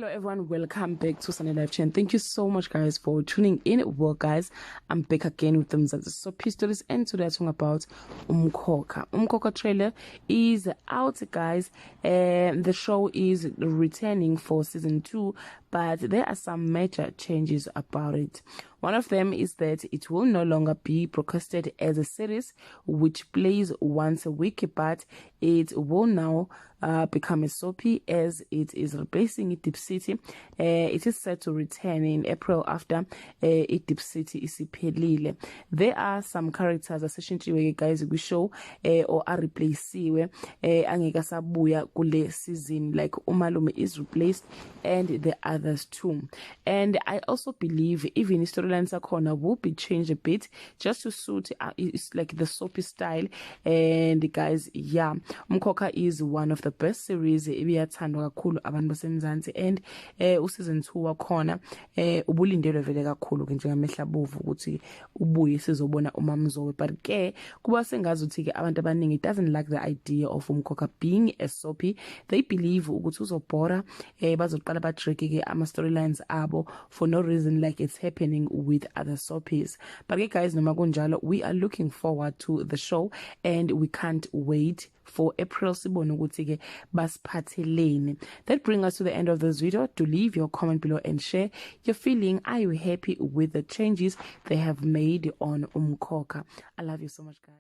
Hello everyone, welcome back to Sunday Live Channel. Thank you so much guys for tuning in. Well guys, I'm back again with them so stories, and today I'm talking about UMKHOKHA. UMKHOKHA trailer is out guys, and the show is returning for season 2, but there are some major changes about it. One of them is that it will no longer be broadcasted as a series which plays once a week, but it will now become a soapy as it is replacing Deep City. It is set to return in April after Deep City isiphelile. There are some characters aseshintshiwe guys we show or are replaced angeka sabuya kule season, like umalume is replaced and the others too. And I also believe even storylines akhona will be changed a bit just to suit it's like the soapy style. And guys, yeah, UMKHOKHA is one of the best series ebiyathandwa kakhulu abantu basemzansi, and season 2 wakhona ubulindelwe vele kakhulu ke njengamehla bovu ukuthi ubuye sizobona uMamzowe. But ke kuba sengazi ukuthi ke abantu abaningi doesn't like the idea of UMKHOKHA being a soapy. They believe ukuthi uzobhora bazoqala badrag ke ama storylines abo for no reason like it's happening with other soapies. But ke guys, noma kunjalo, we are looking forward to the show and we can't wait for April sibone ukuthi ke basiphatheleni. That brings us to the end of this video. Do leave your comment below and share your feeling. Are you happy with the changes they have made on UMKHOKHA? I love you so much guys.